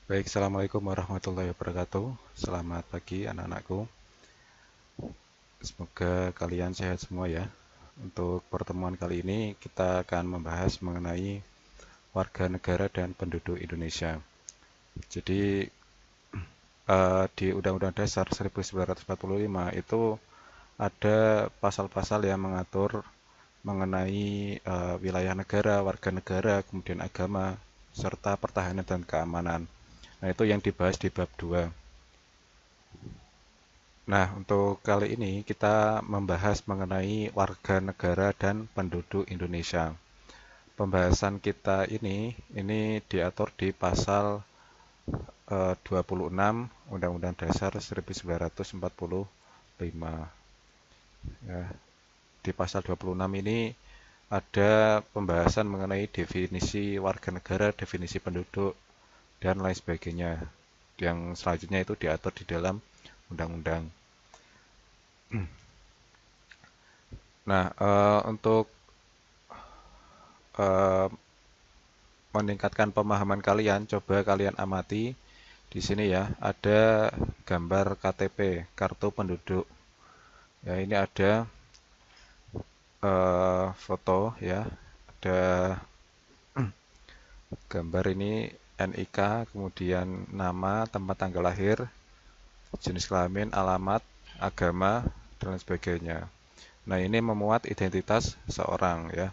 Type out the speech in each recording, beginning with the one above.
Baik, Assalamualaikum warahmatullahi wabarakatuh. Selamat pagi anak-anakku. Semoga kalian sehat semua ya. Untuk pertemuan kali ini kita akan membahas mengenai warga negara dan penduduk Indonesia. Jadi di Undang-Undang Dasar 1945 itu ada pasal-pasal yang mengatur mengenai wilayah negara, warga negara, kemudian agama, serta pertahanan dan keamanan. Nah, itu yang dibahas di bab 2. Nah, untuk kali ini kita membahas mengenai warga negara dan penduduk Indonesia. Pembahasan kita ini diatur di pasal 26 Undang-Undang Dasar 1945. Ya, di pasal 26 ini ada pembahasan mengenai definisi warga negara, definisi penduduk, dan lain sebagainya. Yang selanjutnya itu diatur di dalam undang-undang. Nah, untuk eh, meningkatkan pemahaman kalian, coba kalian amati di sini ya, ada gambar KTP, kartu penduduk. Ya, ini ada foto ya, ada gambar ini NIK, kemudian nama, tempat tanggal lahir, jenis kelamin, alamat, agama, dan lain sebagainya. Nah, ini memuat identitas seorang ya.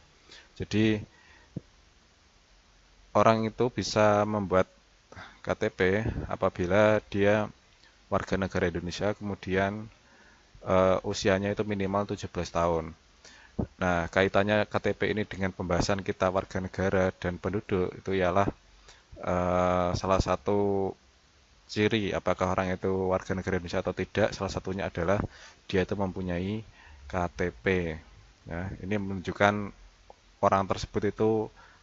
Jadi, orang itu bisa membuat KTP apabila dia warga negara Indonesia, kemudian usianya itu minimal 17 tahun. Nah, kaitannya KTP ini dengan pembahasan kita warga negara dan penduduk itu ialah salah satu ciri apakah orang itu warga negara Indonesia atau tidak. Salah satunya adalah dia itu mempunyai KTP. Ya, ini menunjukkan orang tersebut itu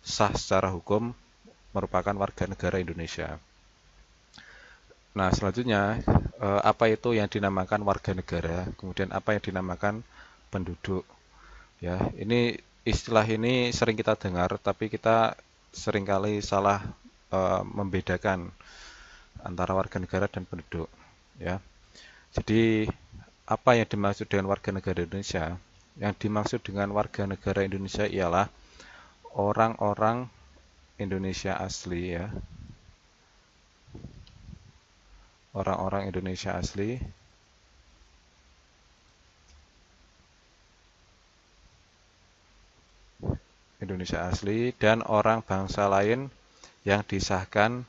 sah secara hukum merupakan warga negara Indonesia. Nah, selanjutnya apa itu yang dinamakan warga negara, kemudian apa yang dinamakan penduduk. Ya, ini istilah ini sering kita dengar, tapi kita seringkali salah membedakan antara warga negara dan penduduk. Ya, jadi apa yang dimaksud dengan warga negara Indonesia? Yang dimaksud dengan warga negara Indonesia ialah orang-orang Indonesia asli ya, orang-orang Indonesia asli dan orang bangsa lain yang disahkan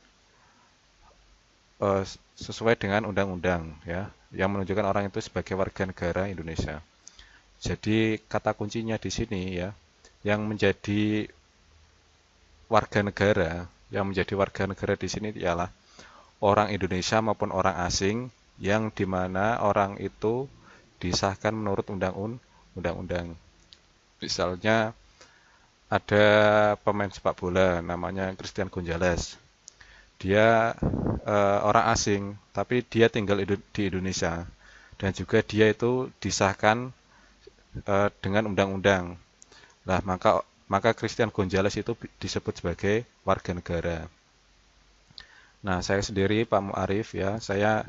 eh, sesuai dengan undang-undang ya, yang menunjukkan orang itu sebagai warga negara Indonesia. Jadi kata kuncinya di sini ya, yang menjadi warga negara, yang menjadi warga negara di sini ialah orang Indonesia maupun orang asing yang dimana orang itu disahkan menurut undang-undang. Misalnya ada pemain sepak bola namanya Christian Gonzalez. Dia orang asing, tapi dia tinggal di Indonesia dan juga dia itu disahkan dengan undang-undang. Nah, maka Christian Gonzalez itu disebut sebagai warga negara. Nah, saya sendiri Pak Muarif ya, saya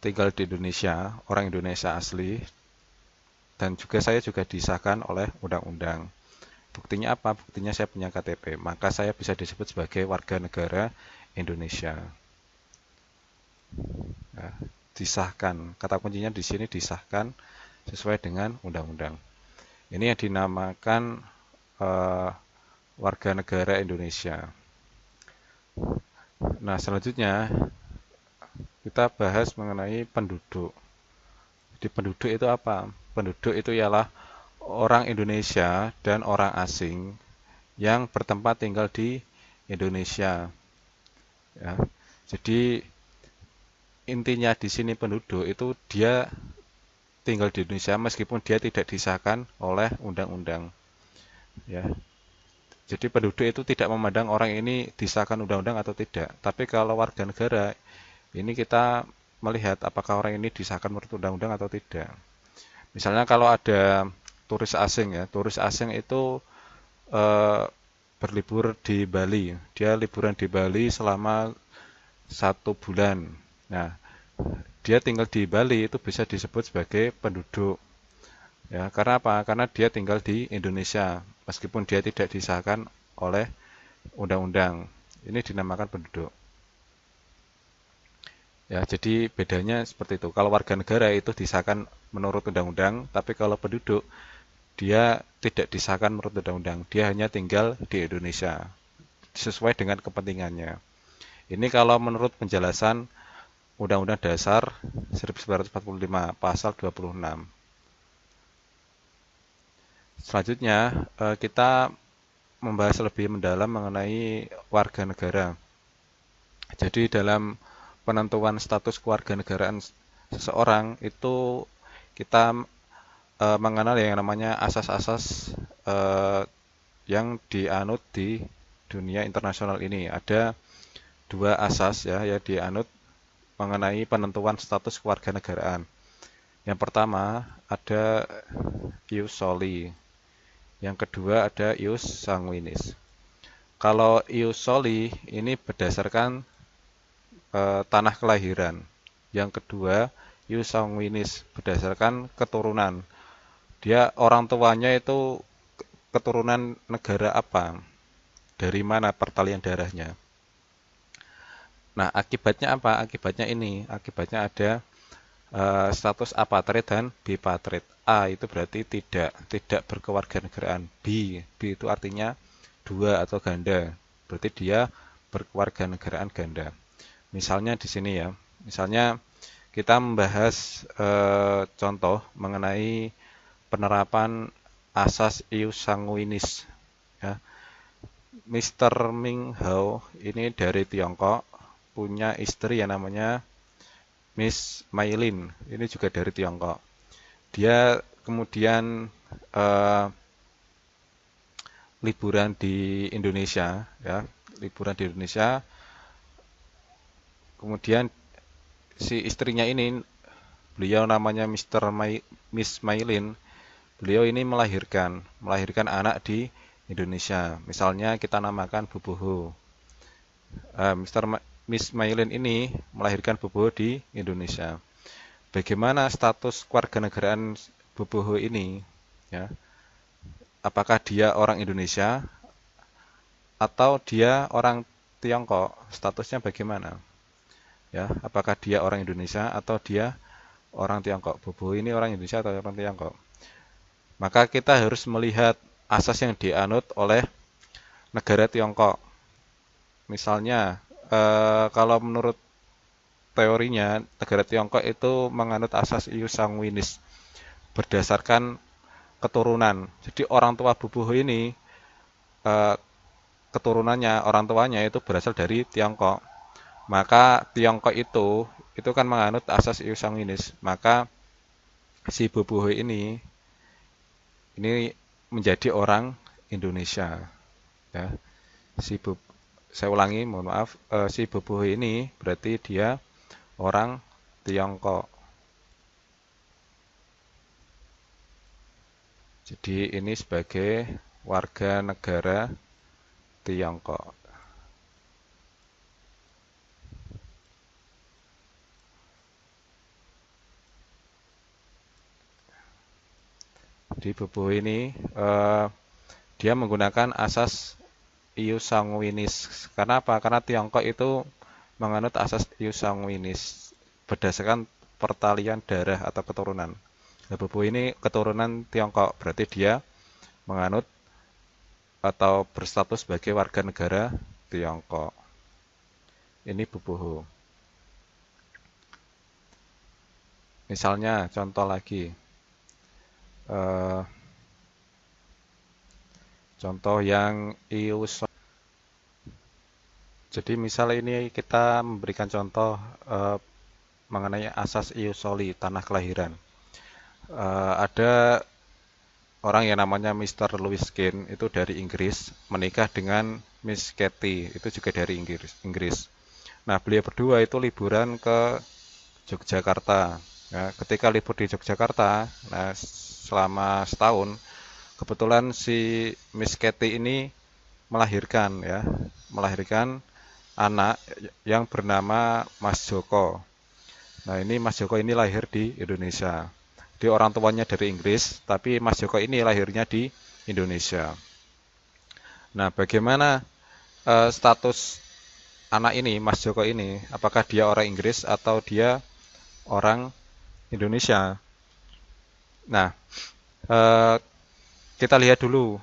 tinggal di Indonesia, orang Indonesia asli, dan juga saya juga disahkan oleh undang-undang. Buktinya apa? Buktinya saya punya KTP, maka saya bisa disebut sebagai warga negara Indonesia. Ya, disahkan. Kata kuncinya di sini disahkan sesuai dengan undang-undang. Ini yang dinamakan eh, warga negara Indonesia. Nah, selanjutnya kita bahas mengenai penduduk. Jadi penduduk itu apa? Penduduk itu ialah orang Indonesia dan orang asing yang bertempat tinggal di Indonesia. Ya. Jadi intinya di sini penduduk itu dia tinggal di Indonesia meskipun dia tidak disahkan oleh undang-undang. Ya. Jadi penduduk itu tidak memandang orang ini disahkan undang-undang atau tidak. Tapi kalau warga negara ini kita melihat apakah orang ini disahkan menurut undang-undang atau tidak. Misalnya kalau ada turis asing ya, turis asing itu eh, berlibur di Bali. Dia liburan di Bali selama 1 bulan. Nah, dia tinggal di Bali itu bisa disebut sebagai penduduk. Ya, karena apa? Karena dia tinggal di Indonesia, meskipun dia tidak disahkan oleh undang-undang. Ini dinamakan penduduk. Ya, jadi bedanya seperti itu. Kalau warga negara itu disahkan menurut undang-undang, tapi kalau penduduk dia tidak disahkan menurut undang-undang. Dia hanya tinggal di Indonesia sesuai dengan kepentingannya. Ini kalau menurut penjelasan Undang-Undang Dasar 1945 pasal 26. Selanjutnya kita membahas lebih mendalam mengenai warga negara. Jadi dalam penentuan status kewarganegaraan seseorang itu kita mengenal yang namanya asas-asas eh, yang dianut di dunia internasional ini. Ada 2 asas ya yang dianut mengenai penentuan status kewarganegaraan. Yang pertama ada ius soli, yang kedua ada ius sanguinis. Kalau ius soli ini berdasarkan tanah kelahiran. Yang kedua ius sanguinis berdasarkan keturunan. Dia orang tuanya itu keturunan negara apa? Dari mana pertalian darahnya? Nah, akibatnya apa? Akibatnya ini, akibatnya ada status apatrid dan bipatrid. A itu berarti tidak berkewarganegaraan. B itu artinya 2 atau ganda. Berarti dia berkewarganegaraan ganda. Misalnya di sini ya. Misalnya kita membahas contoh mengenai penerapan asas ius sanguinis ya. Mr. Ming Hao ini dari Tiongkok punya istri yang namanya Miss Mailin, ini juga dari Tiongkok. Dia kemudian eh, liburan di Indonesia, ya, liburan di Indonesia. Kemudian si istrinya ini, beliau namanya Miss Mailin. Beliau ini melahirkan anak di Indonesia. Misalnya kita namakan Bubuhu. Miss Mailin ini melahirkan Bubuhu di Indonesia. Bagaimana status kewarganegaraan Bubuhu ini? Ya, apakah dia orang Indonesia atau dia orang Tiongkok? Statusnya bagaimana? Ya, apakah dia orang Indonesia atau dia orang Tiongkok? Bubuhu ini orang Indonesia atau orang Tiongkok? Maka kita harus melihat asas yang dianut oleh negara Tiongkok. Misalnya, kalau menurut teorinya, negara Tiongkok itu menganut asas ius sanguinis berdasarkan keturunan. Jadi orang tua Bubuhu ini eh, keturunannya, orang tuanya itu berasal dari Tiongkok. Maka Tiongkok itu kan menganut asas ius sanguinis. Maka si Bubuhu ini menjadi orang Indonesia. Ya. Si Bu, saya ulangi, mohon maaf, si Bubuhu ini berarti dia orang Tiongkok. Jadi ini sebagai warga negara Tiongkok. Di Bubuhu ini dia menggunakan asas ius sanguinis. Karena apa? Karena Tiongkok itu menganut asas ius sanguinis berdasarkan pertalian darah atau keturunan. Nah, Bubuhu ini keturunan Tiongkok, berarti dia menganut atau berstatus sebagai warga negara Tiongkok. Ini Bubuhu. Misalnya contoh lagi, eh, contoh yang ius. Jadi misal ini kita memberikan contoh eh, mengenai asas ius soli, tanah kelahiran. Ada orang yang namanya Mr. Lewis Kane itu dari Inggris menikah dengan Miss Katy itu juga dari Inggris. Nah, beliau berdua itu liburan ke Yogyakarta. Ya, ketika libur di Yogyakarta, nah selama setahun, kebetulan si Miss Katy ini melahirkan ya, melahirkan anak yang bernama Mas Joko. Nah, ini Mas Joko ini lahir di Indonesia. Dia orang tuanya dari Inggris, tapi Mas Joko ini lahirnya di Indonesia. Nah, bagaimana status anak ini, Mas Joko ini? Apakah dia orang Inggris atau dia orang Indonesia? Nah, eh, kita lihat dulu.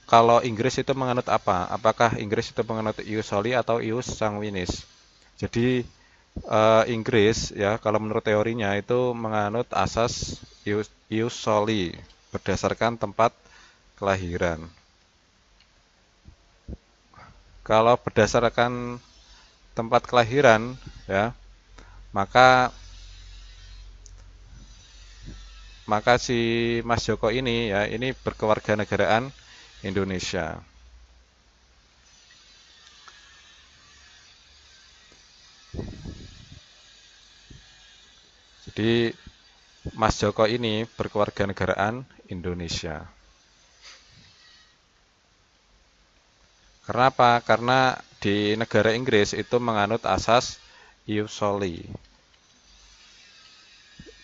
Kalau Inggris itu menganut apa? Apakah Inggris itu menganut ius soli atau ius sanguinis? Jadi Inggris ya kalau menurut teorinya itu menganut asas ius soli berdasarkan tempat kelahiran. Kalau berdasarkan tempat kelahiran ya, maka maka si Mas Joko ini ya ini berkewarganegaraan Indonesia. Jadi Mas Joko ini berkewarganegaraan Indonesia. Karena apa? Karena di negara Inggris itu menganut asas ius soli.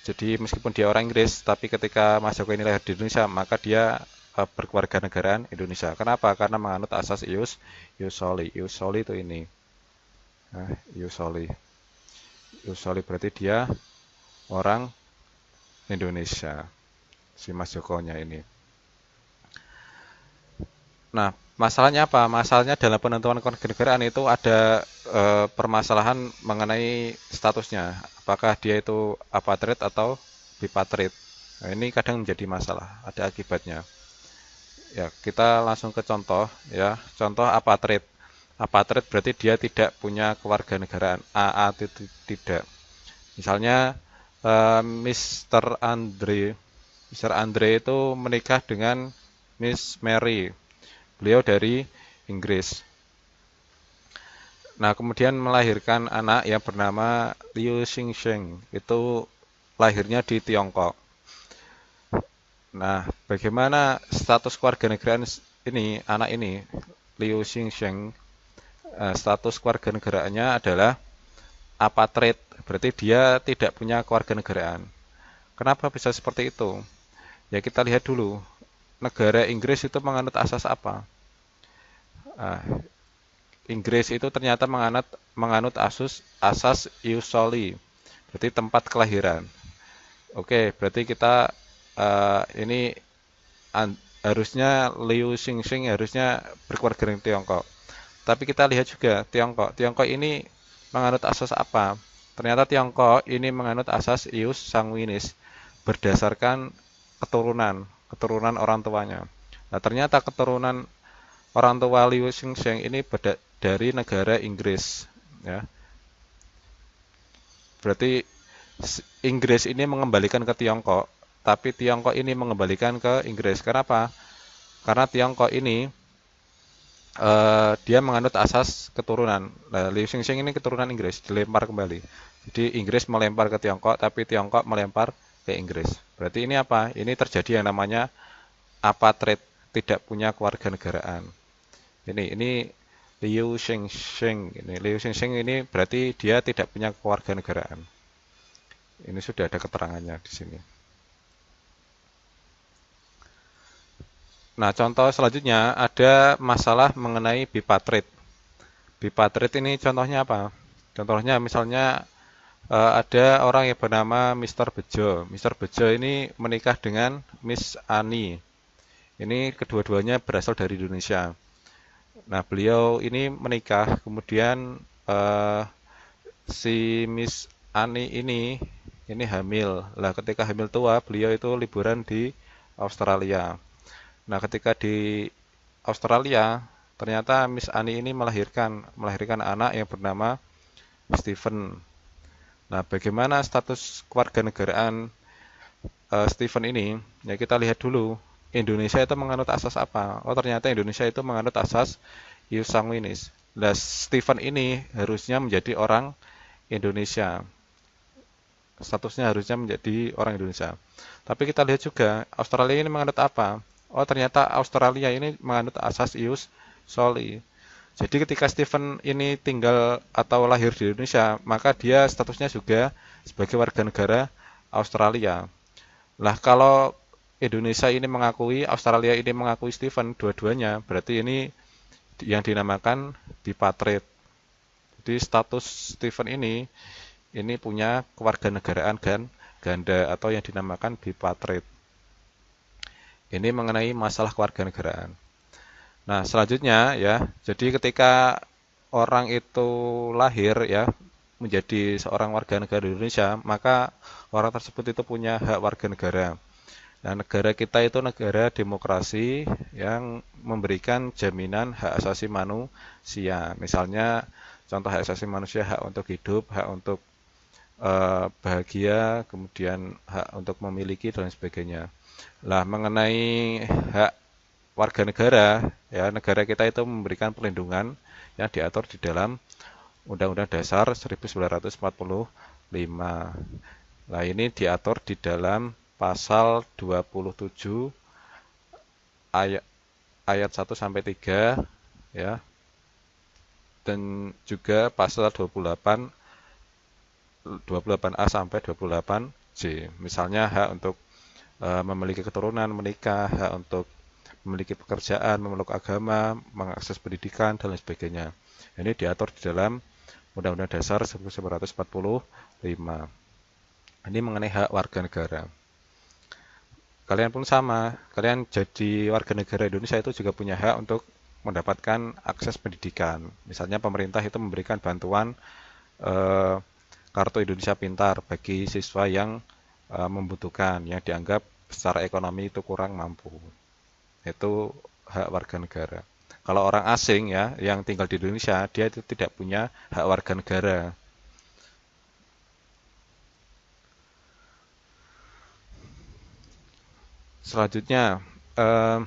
Jadi meskipun dia orang Inggris, tapi ketika Mas Joko ini lahir di Indonesia, maka dia berkewarganegaraan Indonesia. Kenapa? Karena menganut asas ius soli. Ius soli itu ini. Nah, ius soli. Ius soli berarti dia orang Indonesia. Si Mas Jokonya ini. Nah, masalahnya apa? Masalahnya dalam penentuan kewarganegaraan itu ada permasalahan mengenai statusnya. Apakah dia itu apatrid atau bipatrid? Nah, ini kadang menjadi masalah, ada akibatnya. Ya, kita langsung ke contoh ya. Contoh apatrid. Apatrid berarti dia tidak punya kewarganegaraan. AA itu tidak. Misalnya Mr. Andre. Mr. Andre itu menikah dengan Miss Mary. Beliau dari Inggris. Nah, kemudian melahirkan anak yang bernama Liu Xingsheng. Itu lahirnya di Tiongkok. Nah, bagaimana status kewarganegaraan ini, anak ini, Liu Xingsheng, status kewarganegaraannya adalah apatrid, berarti dia tidak punya kewarganegaraan. Kenapa bisa seperti itu? Ya kita lihat dulu, negara Inggris itu menganut asas apa? Nah, Inggris itu ternyata menganut asas ius soli, berarti tempat kelahiran. Oke, berarti kita ini harusnya Liu Xingxing harusnya berkeluarga dengan Tiongkok. Tapi kita lihat juga Tiongkok. Tiongkok ini menganut asas apa? Ternyata Tiongkok ini menganut asas ius sanguinis berdasarkan keturunan orang tuanya. Nah, ternyata keturunan orang tua Liu Xingxing ini dari negara Inggris, ya. Berarti Inggris ini mengembalikan ke Tiongkok, tapi Tiongkok ini mengembalikan ke Inggris. Kenapa? Karena Tiongkok ini dia menganut asas keturunan. Nah, Liu Xingxing ini keturunan Inggris, dilempar kembali. Jadi Inggris melempar ke Tiongkok, tapi Tiongkok melempar ke Inggris. Berarti ini apa? Ini terjadi yang namanya apatrid, tidak punya kewarganegaraan. Ini Liu Xingxing. Ini Liu Xingxing ini berarti dia tidak punya kewarganegaraan. Ini sudah ada keterangannya di sini. Nah, contoh selanjutnya ada masalah mengenai bipatrid. Bipatrid ini contohnya apa? Contohnya misalnya ada orang yang bernama Mr. Bejo. Mr. Bejo ini menikah dengan Miss Ani. Ini kedua-duanya berasal dari Indonesia. Nah, beliau ini menikah, kemudian si Miss Ani ini hamil. Lah, ketika hamil tua, beliau itu liburan di Australia. Nah, ketika di Australia, ternyata Miss Ani ini melahirkan anak yang bernama Stephen. Nah, bagaimana status kewarganegaraan Stephen ini? Ya kita lihat dulu. Indonesia itu menganut asas apa? Oh, ternyata Indonesia itu menganut asas ius sanguinis. Nah, Stephen ini harusnya menjadi orang Indonesia. Statusnya harusnya menjadi orang Indonesia. Tapi kita lihat juga, Australia ini menganut apa? Oh, ternyata Australia ini menganut asas ius soli. Jadi ketika Steven ini tinggal atau lahir di Indonesia, maka dia statusnya juga sebagai warga negara Australia. Lah kalau Indonesia ini mengakui, Australia ini mengakui Steven, dua-duanya, berarti ini yang dinamakan bipatriot. Jadi status Steven ini punya kewarganegaraan ganda atau yang dinamakan bipatriot. Ini mengenai masalah kewarganegaraan. Nah, selanjutnya ya, jadi ketika orang itu lahir ya menjadi seorang warga negara Indonesia, maka orang tersebut itu punya hak warga negara. Nah, negara kita itu negara demokrasi yang memberikan jaminan hak asasi manusia. Misalnya contoh hak asasi manusia, hak untuk hidup, hak untuk bahagia, kemudian hak untuk memiliki dan sebagainya. Lah, mengenai hak warga negara, ya negara kita itu memberikan perlindungan yang diatur di dalam Undang-Undang Dasar 1945. Nah, ini diatur di dalam pasal 27 ayat ayat 1 sampai 3 ya, dan juga pasal 28A sampai 28C. Misalnya hak untuk memiliki keturunan, menikah, hak untuk memiliki pekerjaan, memeluk agama, mengakses pendidikan, dan lain sebagainya. Ini diatur di dalam Undang-Undang Dasar 1945. Ini mengenai hak warga negara. Kalian pun sama, kalian jadi warga negara Indonesia itu juga punya hak untuk mendapatkan akses pendidikan. Misalnya pemerintah itu memberikan bantuan eh, Kartu Indonesia Pintar bagi siswa yang membutuhkan, yang dianggap secara ekonomi itu kurang mampu. Itu hak warga negara. Kalau orang asing ya yang tinggal di Indonesia, dia itu tidak punya hak warga negara. Selanjutnya, eh,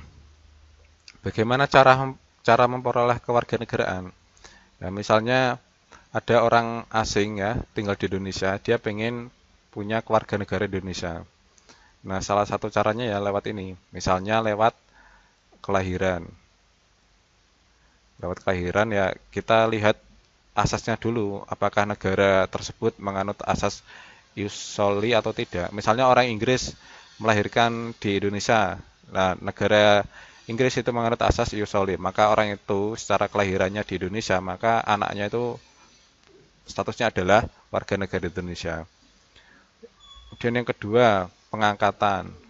bagaimana cara memperoleh kewarganegaraan? Nah, misalnya ada orang asing ya tinggal di Indonesia, dia pengen punya kewarganegaraan Indonesia. Nah, salah satu caranya ya lewat ini. Misalnya lewat kelahiran. Lewat kelahiran ya kita lihat asasnya dulu, apakah negara tersebut menganut asas ius soli atau tidak. Misalnya orang Inggris melahirkan di Indonesia. Nah, negara Inggris itu menganut asas ius soli, maka orang itu secara kelahirannya di Indonesia, maka anaknya itu statusnya adalah warga negara Indonesia. Kemudian yang kedua, pengangkatan.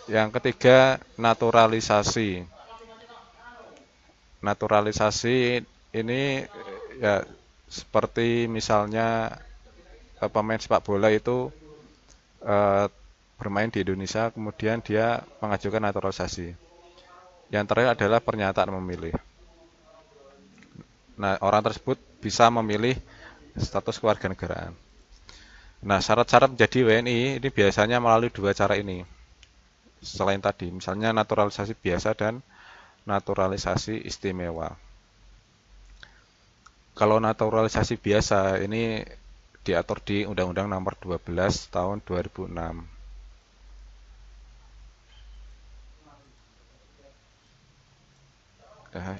Yang ketiga, naturalisasi. Naturalisasi ini ya seperti misalnya pemain sepak bola itu eh, bermain di Indonesia, kemudian dia mengajukan naturalisasi. Yang terakhir adalah pernyataan memilih. Nah, orang tersebut bisa memilih status kewarganegaraan. Nah, syarat-syarat menjadi WNI ini biasanya melalui dua cara ini. Selain tadi, misalnya naturalisasi biasa dan naturalisasi istimewa. Kalau naturalisasi biasa ini diatur di Undang-Undang Nomor 12 Tahun 2006.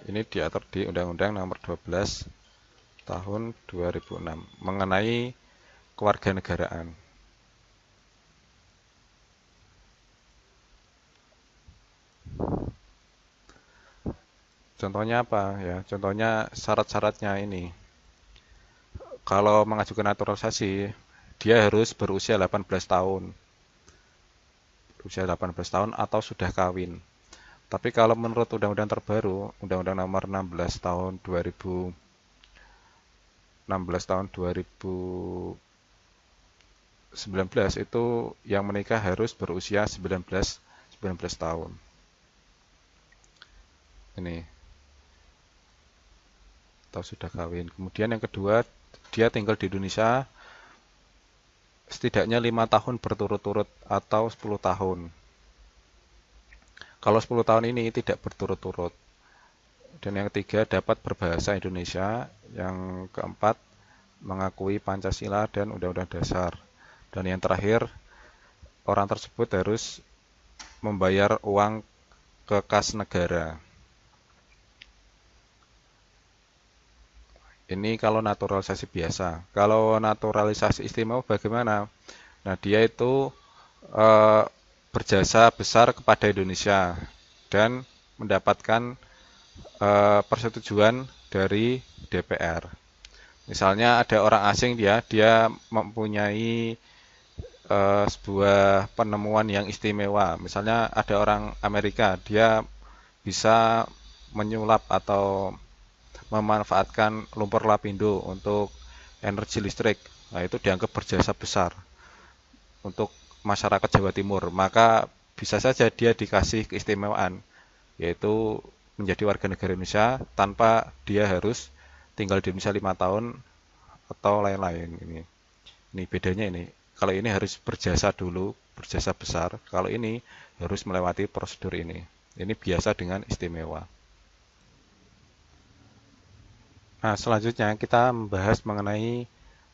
Ini diatur di Undang-Undang Nomor 12 Tahun 2006 mengenai kewarganegaraan. Contohnya apa ya? Contohnya syarat-syaratnya ini. Kalau mengajukan naturalisasi, dia harus berusia 18 tahun. Berusia 18 tahun atau sudah kawin. Tapi kalau menurut undang-undang terbaru, Undang-Undang Nomor 16 tahun 2019 itu yang menikah harus berusia 19 tahun. Ini atau sudah kawin. Kemudian yang kedua, dia tinggal di Indonesia setidaknya 5 tahun berturut-turut atau 10 tahun. Kalau 10 tahun ini tidak berturut-turut. Dan yang ketiga, dapat berbahasa Indonesia. Yang keempat, mengakui Pancasila dan Undang-Undang Dasar. Dan yang terakhir, orang tersebut harus membayar uang ke kas negara. Ini kalau naturalisasi biasa. Kalau naturalisasi istimewa bagaimana? Nah, dia itu eh, berjasa besar kepada Indonesia dan mendapatkan persetujuan dari DPR. Misalnya ada orang asing dia mempunyai sebuah penemuan yang istimewa. Misalnya ada orang Amerika, dia bisa menyulap atau memanfaatkan lumpur lapindo untuk energi listrik. Nah, itu dianggap berjasa besar untuk masyarakat Jawa Timur. Maka bisa saja dia dikasih keistimewaan, yaitu menjadi warga negara Indonesia tanpa dia harus tinggal di Indonesia 5 tahun atau lain-lain. Ini bedanya ini. Kalau ini harus berjasa dulu, berjasa besar. Kalau ini harus melewati prosedur ini. Ini biasa dengan istimewa. Nah, selanjutnya kita membahas mengenai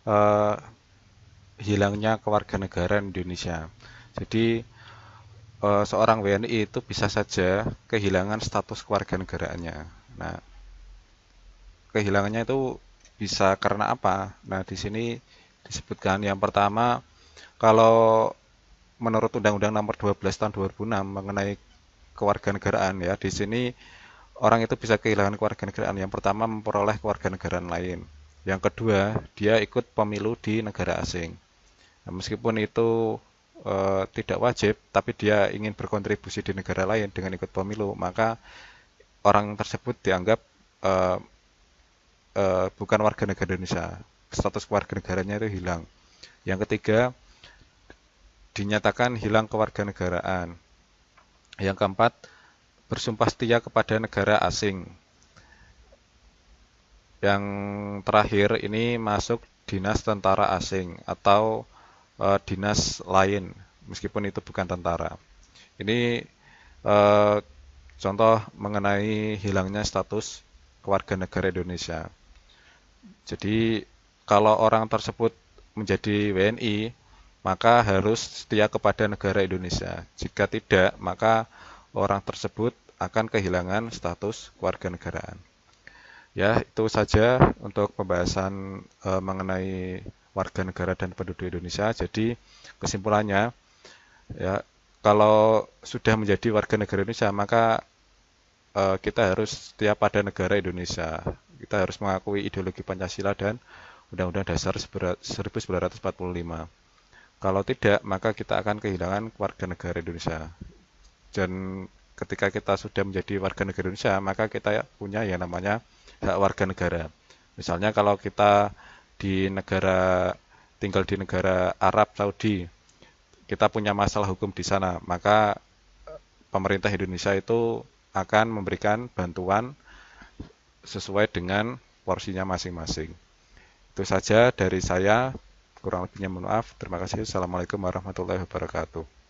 eh, hilangnya kewarganegaraan Indonesia. Jadi, seorang WNI itu bisa saja kehilangan status kewarganegaraannya. Nah, kehilangannya itu bisa karena apa? Nah, di sini disebutkan yang pertama, kalau menurut Undang-Undang Nomor 12 Tahun 2006 mengenai kewarganegaraan ya, di sini orang itu bisa kehilangan kewarganegaraan. Yang pertama memperoleh kewarganegaraan lain. Yang kedua, dia ikut pemilu di negara asing. Nah, meskipun itu tidak wajib, tapi dia ingin berkontribusi di negara lain dengan ikut pemilu, maka orang tersebut dianggap eh, bukan warga negara Indonesia. Status kewarganegaranya itu hilang. Yang ketiga, dinyatakan hilang kewarganegaraan. Yang keempat, bersumpah setia kepada negara asing. Yang terakhir ini masuk dinas tentara asing atau dinas lain, meskipun itu bukan tentara. Ini eh, contoh mengenai hilangnya status kewarganegaraan Indonesia. Jadi kalau orang tersebut menjadi WNI, maka harus setia kepada negara Indonesia. Jika tidak, maka orang tersebut akan kehilangan status kewarganegaraan. Ya, itu saja untuk pembahasan mengenai warga negara dan penduduk Indonesia. Jadi kesimpulannya, ya, kalau sudah menjadi warga negara Indonesia, maka kita harus setia pada negara Indonesia. Kita harus mengakui ideologi Pancasila dan Undang-Undang Dasar 1945. Kalau tidak, maka kita akan kehilangan warga negara Indonesia. Dan ketika kita sudah menjadi warga negara Indonesia, maka kita punya yang namanya hak warga negara. Misalnya kalau kita di negara tinggal di negara Arab Saudi, kita punya masalah hukum di sana, maka pemerintah Indonesia itu akan memberikan bantuan sesuai dengan porsinya masing-masing. Itu saja dari saya, kurang lebihnya mohon maaf. Terima kasih. Assalamualaikum warahmatullahi wabarakatuh.